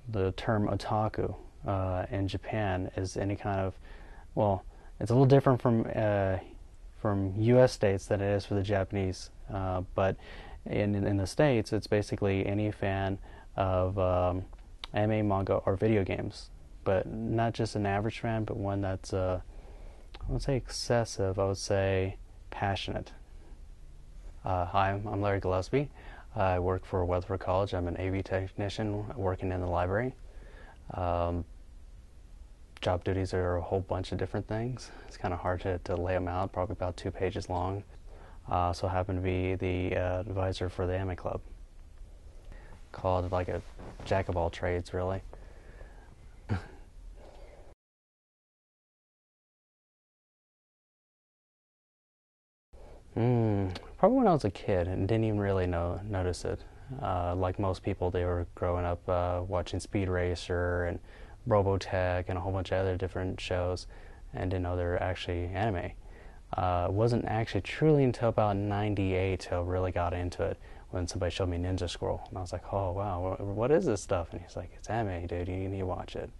the term otaku in Japan is any kind of, well, it's a little different from U.S. states than it is for the Japanese, but in the States, it's basically any fan of anime, manga, or video games, but not just an average fan, but one that's, I would say excessive, I would say passionate. Hi, I'm Larry Gillespie. I work for Weatherford College. I'm an AV technician working in the library. Job duties are a whole bunch of different things. It's kind of hard to lay them out, probably about 2 pages long. So I happen to be the advisor for the anime club. Called like a jack of all trades, really. Probably when I was a kid and didn't even really notice it. Like most people, they were growing up watching Speed Racer and Robotech and a whole bunch of other different shows and didn't know they were actually anime. It wasn't actually truly until about '98 till I really got into it when somebody showed me Ninja Scroll. And I was like, oh wow, what is this stuff? And he's like, it's anime, dude, you need to watch it.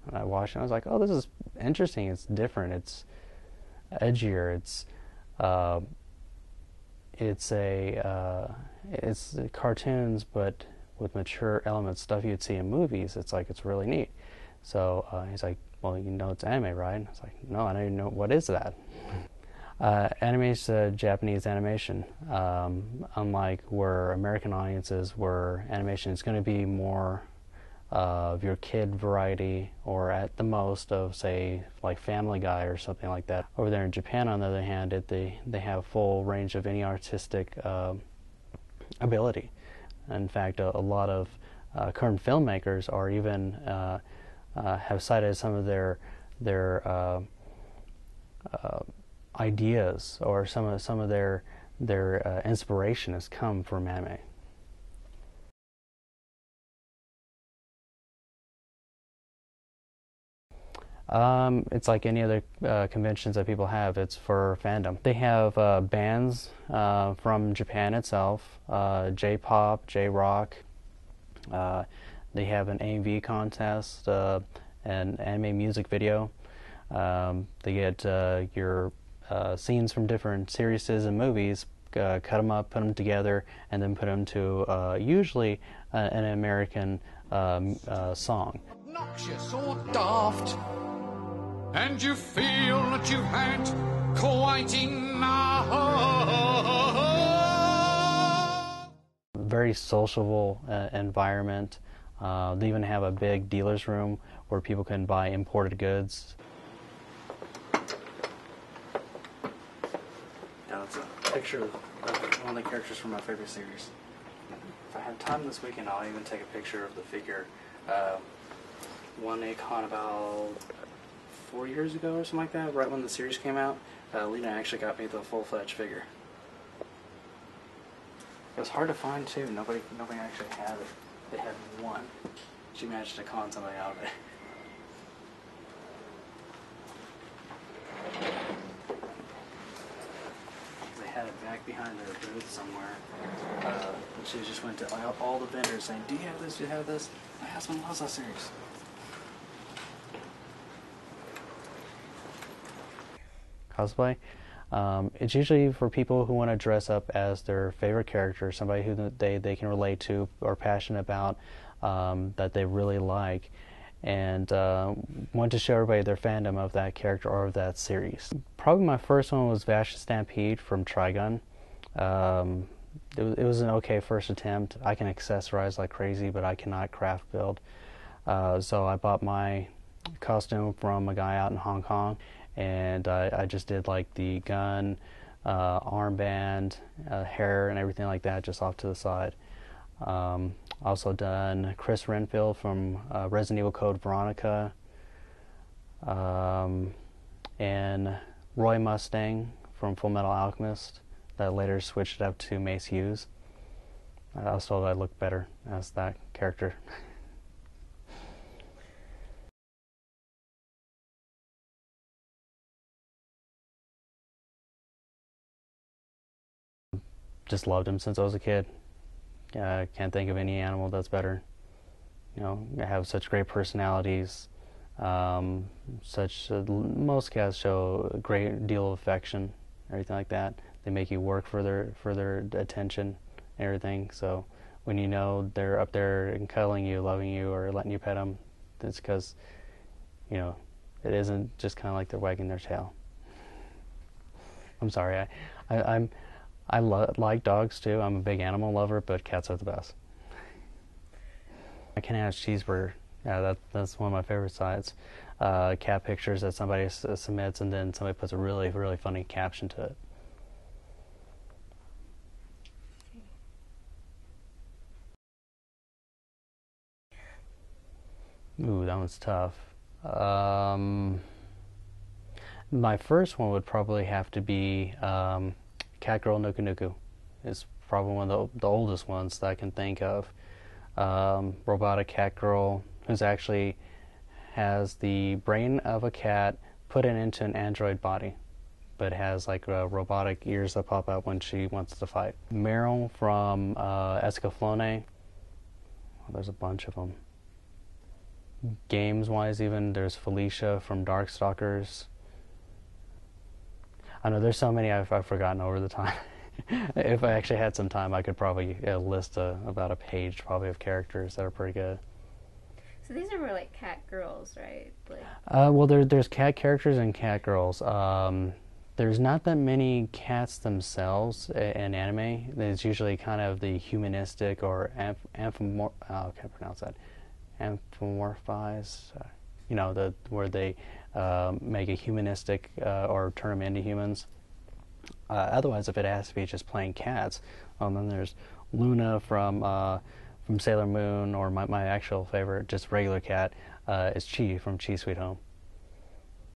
And I watched it and I was like, oh, this is interesting, it's different, it's edgier, it's cartoons but with mature elements, stuff you'd see in movies. It's really neat. So he's like, well, you know it's anime, right? And I was like, no, I don't even know, what is that? Anime is Japanese animation. Unlike where American audiences, where animation is going to be more of your kid variety, or at the most of, say, like Family Guy or something like that. Over there in Japan, on the other hand, they have full range of any artistic ability. In fact, a lot of current filmmakers are even have cited some of their ideas, or some of their inspiration has come from anime. It's like any other conventions that people have. It's for fandom. They have bands from Japan itself, J-pop, J-rock. They have an AMV contest, an anime music video. They get your scenes from different series and movies, cut them up, put them together, and then put them to usually an American song. Obnoxious or daft, and you feel that you've had quite enough. Very sociable environment. They even have a big dealer's room where people can buy imported goods. Yeah, it's a picture of one of the characters from my favorite series. If I have time this weekend, I'll even take a picture of the figure. One Akon about 4 years ago or something like that, right when the series came out. Lena actually got me the full-fledged figure. It was hard to find too. Nobody actually had it. They had one. She managed to con somebody out of it. They had it back behind their booth somewhere. She just went to all the vendors saying, "Do you have this? Do you have this?" My husband loves that series. Cosplay. It's usually for people who want to dress up as their favorite character, somebody who they can relate to or passionate about, that they really like, and want to show everybody their fandom of that character or of that series. Probably my first one was Vash Stampede from Trigun. It was an okay first attempt. I can accessorize like crazy, but I cannot craft build. So I bought my costume from a guy out in Hong Kong, and I just did like the gun, armband, hair, and everything like that just off to the side. Also done Chris Renfield from Resident Evil Code Veronica, and Roy Mustang from Full Metal Alchemist, that later switched up to Mace Hughes. I also thought I looked better as that character. Just loved him since I was a kid. Can't think of any animal that's better. have such great personalities. Most cats show a great deal of affection, everything like that. They make you work for their attention and everything. So when you know they're up there and cuddling you, loving you, or letting you pet them, it's because it isn't just kind of like they're wagging their tail. I'm sorry, I like dogs too. I'm a big animal lover, but cats are the best. I can have cheeseburger. Yeah, that's one of my favorite sides. Cat pictures that somebody submits, and then somebody puts a really, really funny caption to it. Ooh, that one's tough. My first one would probably have to be Cat Girl Nuku Nuku. It's probably one of the oldest ones that I can think of. Robotic cat girl who's actually has the brain of a cat put it into an android body, but has like robotic ears that pop out when she wants to fight. Meryl from Escaflowne. Well, there's a bunch of them. Games-wise, even there's Felicia from Darkstalkers. I know there's so many I've forgotten over the time. If I actually had some time, I could probably list about a page probably of characters that are pretty good. So these are more like cat girls, right? Well, there's cat characters and cat girls. There's not that many cats themselves in anime. There's usually kind of the humanistic or I can't pronounce that. Anthropomorphize. Where they make a humanistic or turn them into humans. Otherwise, if it has to be just plain cats, then there's Luna from Sailor Moon, or my actual favorite, just regular cat, is Chi from Chi Sweet Home.